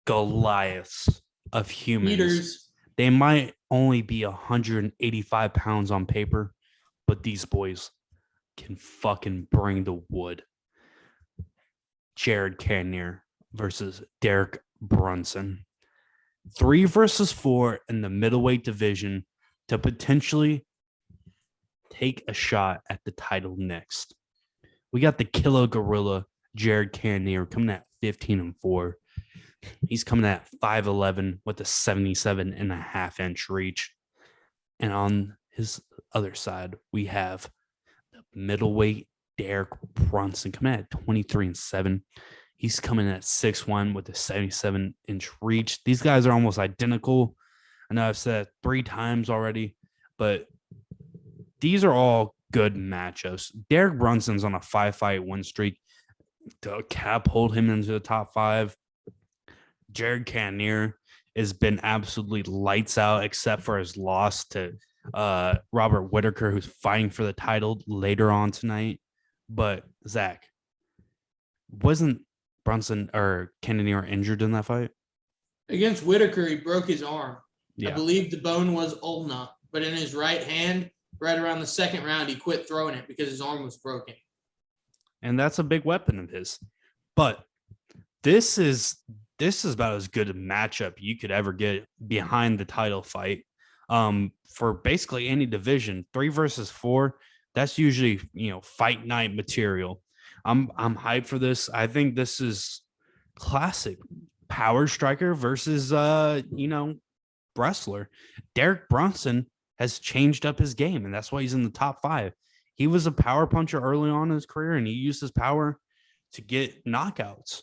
Goliaths of humans. Eaters. They might only be 185 pounds on paper, but these boys can fucking bring the wood. Jared Cannonier versus Derek Brunson. 3 versus 4 in the middleweight division to potentially take a shot at the title next. We got the Killer Gorilla, Jared Cannonier, coming at 15-4. He's coming at 5'11 with a 77.5-inch reach. And on his other side, we have the middleweight Derek Brunson coming at 23-7. He's coming at 6'1 with a 77-inch reach. These guys are almost identical. I know I've said it 3 times already, but these are all good matchups. Derek Brunson's on a 5-fight win streak to catapult him into the top 5. Jared Cannonier has been absolutely lights out, except for his loss to Robert Whittaker, who's fighting for the title later on tonight. But Zach, wasn't Brunson or Cannonier injured in that fight? Against Whittaker, he broke his arm. Yeah. I believe the bone was ulna, but in his right hand, right around the second round, he quit throwing it because his arm was broken. And that's a big weapon of his. But this is about as good a matchup you could ever get behind the title fight. For basically any division, 3 versus 4, that's usually, fight night material. I'm hyped for this. I think this is classic power striker versus wrestler. Derek Brunson has changed up his game, and that's why he's in the top 5. He was a power puncher early on in his career, and he used his power to get knockouts.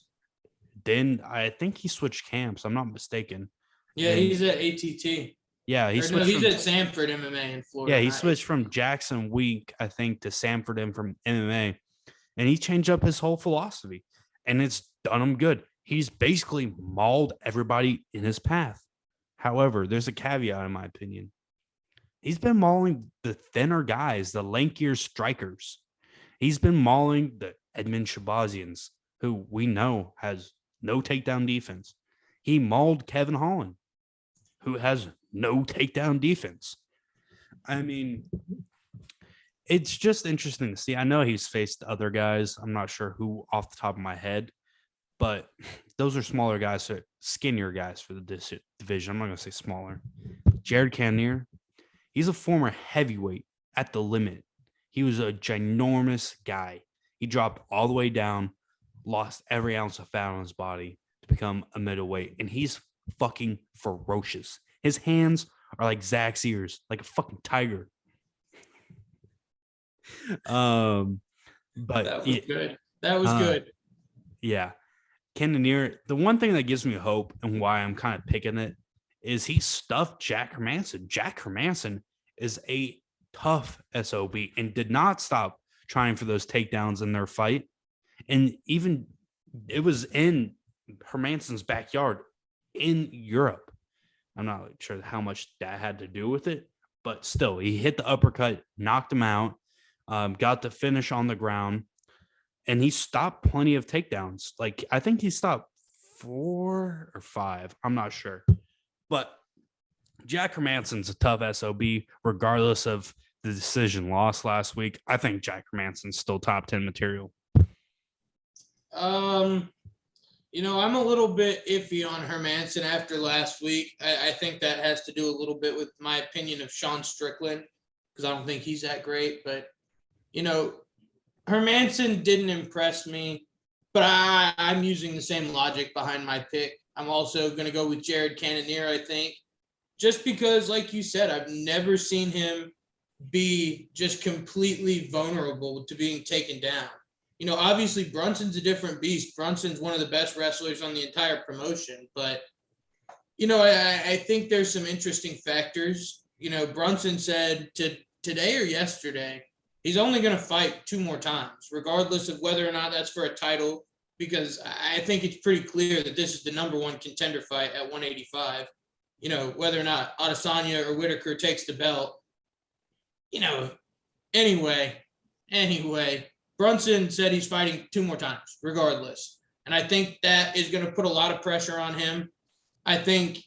Then I think he switched camps. I'm not mistaken. Yeah, he's at ATT. Yeah, he's at Sanford MMA in Florida. Yeah, he switched from Jackson Week, I think, to Sanford and from MMA. And he changed up his whole philosophy. And it's done him good. He's basically mauled everybody in his path. However, there's a caveat, in my opinion. He's been mauling the thinner guys, the lankier strikers. He's been mauling the Edmund Shabazians, who we know has no takedown defense. He mauled Kevin Holland, who has no takedown defense. I mean, it's just interesting to see. I know he's faced other guys. I'm not sure who off the top of my head, but those are smaller guys, skinnier guys for the division. I'm not going to say smaller. Jared Cannonier, he's a former heavyweight at the limit. He was a ginormous guy. He dropped all the way down, lost every ounce of fat on his body to become a middleweight, and he's fucking ferocious. His hands are like Zach's ears, like a fucking tiger. But that was good. That was good. Yeah. Cannonier, the one thing that gives me hope and why I'm kind of picking it is he stuffed Jack Hermanson. Jack Hermanson is a tough SOB and did not stop trying for those takedowns in their fight. And even it was in Hermanson's backyard in Europe. I'm not sure how much that had to do with it, but still, he hit the uppercut, knocked him out, got the finish on the ground, and he stopped plenty of takedowns. Like, I think he stopped 4 or 5. I'm not sure. But Jack Hermanson's a tough SOB, regardless of the decision loss last week. I think Jack Hermanson's still top 10 material. I'm a little bit iffy on Hermanson after last week. I think that has to do a little bit with my opinion of Sean Strickland, because I don't think he's that great. But, Hermanson didn't impress me, but I'm using the same logic behind my pick. I'm also going to go with Jared Cannonier, I think, just because, like you said, I've never seen him be just completely vulnerable to being taken down. Obviously Brunson's a different beast. Brunson's one of the best wrestlers on the entire promotion, but, I think there's some interesting factors. Brunson said today or yesterday, he's only going to fight 2 more times, regardless of whether or not that's for a title, because I think it's pretty clear that this is the number 1 contender fight at 185. Whether or not Adesanya or Whittaker takes the belt, anyway, Brunson said he's fighting 2 more times, regardless. And I think that is going to put a lot of pressure on him. I think,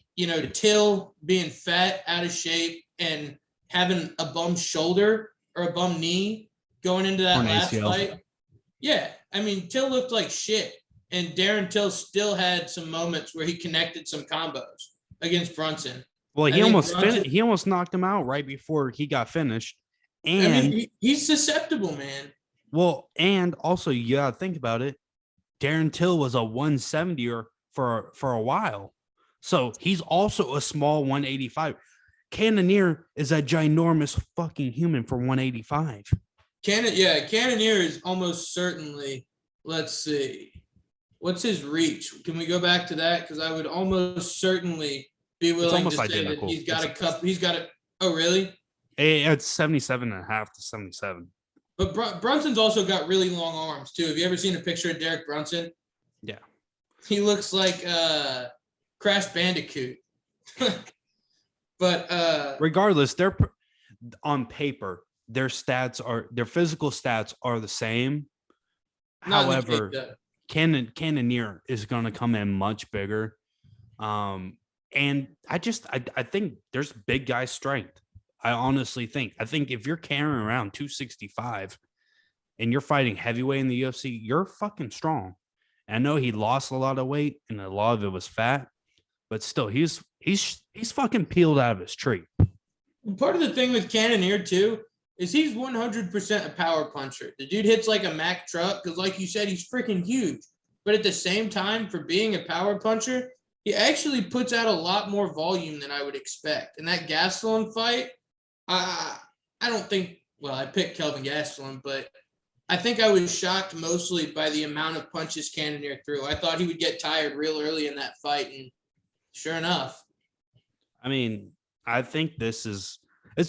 Till being fat, out of shape, and having a bum shoulder or a bum knee going into that last fight. Yeah. I mean, Till looked like shit. And Darren Till still had some moments where he connected some combos against Brunson. Well, he almost knocked him out right before he got finished. And he's susceptible, man. Well, and also you gotta think about it. Darren Till was a 170er for a while. So he's also a small 185. Cannonier is a ginormous fucking human for 185. Cannonier is almost certainly, let's see. What's his reach? Can we go back to that? Because I would almost certainly be willing to say identical. That he's got a oh really? It's 77.5 to 77. But Brunson's also got really long arms too. Have you ever seen a picture of Derek Brunson? Yeah. He looks like Crash Bandicoot. But regardless, they're on paper, their physical stats are the same. However, Cannonier is going to come in much bigger. And I think there's big guy strength. I honestly think if you're carrying around 265 and you're fighting heavyweight in the UFC, you're fucking strong. And I know he lost a lot of weight and a lot of it was fat, but still he's fucking peeled out of his tree. Part of the thing with Cannonier too is he's 100% a power puncher. The dude hits like a Mack truck because, like you said, he's freaking huge. But at the same time, for being a power puncher, he actually puts out a lot more volume than I would expect. In that Gastelum fight, I don't think. Well, I picked Kelvin Gastelum, but I think I was shocked mostly by the amount of punches Cannonier threw. I thought he would get tired real early in that fight, and sure enough. I mean, I think it's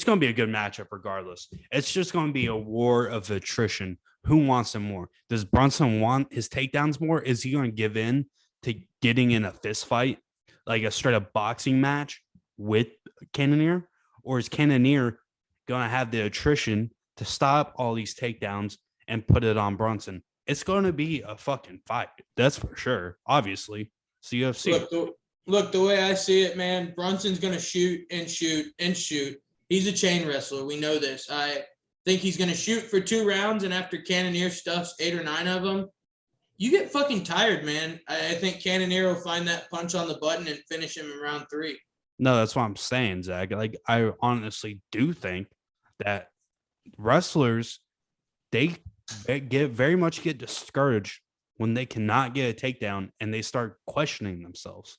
going to be a good matchup regardless. It's just going to be a war of attrition. Who wants him more? Does Brunson want his takedowns more? Is he going to give in to getting in a fist fight, like a straight up boxing match with Cannonier? Or is Cannonier going to have the attrition to stop all these takedowns and put it on Brunson? It's going to be a fucking fight. That's for sure. Obviously, it's the UFC. Look, the way I see it, man, Brunson's going to shoot and shoot and shoot. He's a chain wrestler. We know this. I think he's going to shoot for 2 rounds, and after Cannonier stuffs 8 or 9 of them, you get fucking tired, man. I think Cannonier will find that punch on the button and finish him in round 3. No, that's what I'm saying, Zach. Like, I honestly do think that wrestlers, they very much get discouraged when they cannot get a takedown and they start questioning themselves.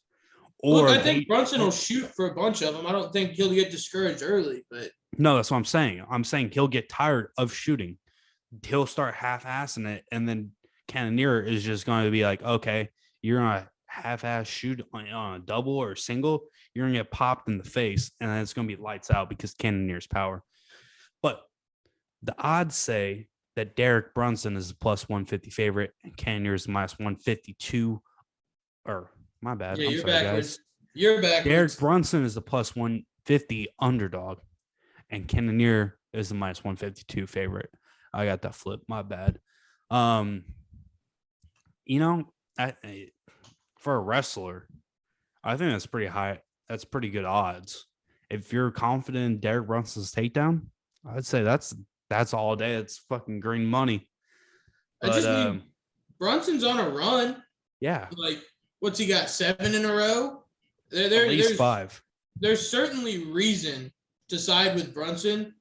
Or I think Brunson will shoot for a bunch of them. I don't think he'll get discouraged early, but no, that's what I'm saying. I'm saying he'll get tired of shooting. He'll start half-assing it, and then Cannonier is just going to be like, okay, you're going to half-ass shoot on a double or a single, you're going to get popped in the face, and then it's going to be lights out because Cannonier's power. But the odds say that Derek Brunson is a plus 150 favorite and Cannonier is minus 152. Or my bad. Yeah, I'm sorry, backwards. guys. You're backwards. Derek Brunson is the plus 150 underdog, and Cannonier is the minus 152 favorite. I got that flip. My bad. For a wrestler, I think that's pretty high. That's pretty good odds. If you're confident in Derek Brunson's takedown, I'd say that's all day. It's fucking green money. But, I just mean Brunson's on a run. Yeah. Like, what's he got? 7 in a row? At least 5. There's certainly reason to side with Brunson.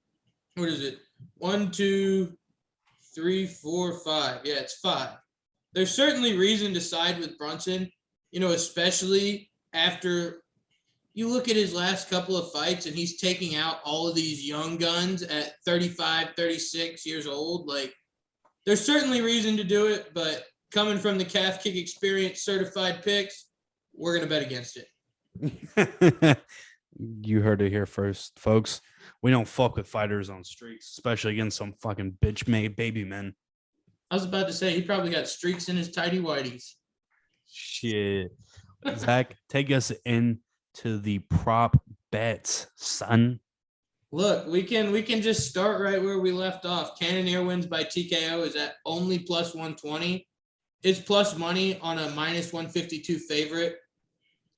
What is it? 1, 2, 3, 4, 5. Yeah, it's 5. There's certainly reason to side with Brunson, especially after you look at his last couple of fights and he's taking out all of these young guns at 35, 36 years old. Like, there's certainly reason to do it, but coming from the calf kick experience certified picks, we're going to bet against it. You heard it here first, folks. We don't fuck with fighters on streaks, especially against some fucking bitch-made baby men. I was about to say, he probably got streaks in his tighty whities. Shit. Zach, take us into the prop bets, son. Look, we can just start right where we left off. Cannonier wins by TKO is at only plus 120. is plus money on a minus 152 favorite.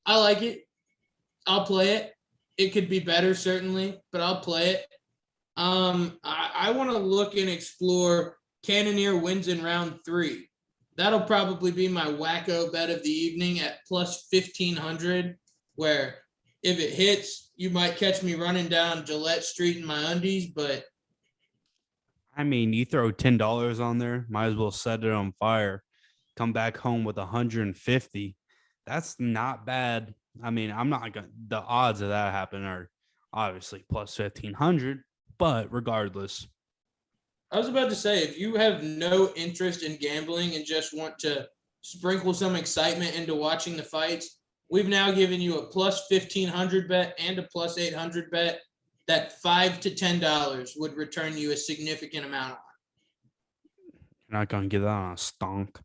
I like it. I'll play it. It could be better, certainly, but I'll play it. I want to look and explore Cannonier wins in round 3. That'll probably be my wacko bet of the evening at plus 1,500, where if it hits, you might catch me running down Gillette Street in my undies, but I mean, you throw $10 on there, might as well set it on fire. Come back home with 150. That's not bad. I mean, I'm not gonna. The odds of that happen are obviously plus 1,500, but regardless, I was about to say, if you have no interest in gambling and just want to sprinkle some excitement into watching the fights, we've now given you a plus 1,500 bet and a plus 800 bet that $5 to $10 would return you a significant amount on. you're not gonna get that on a stonk.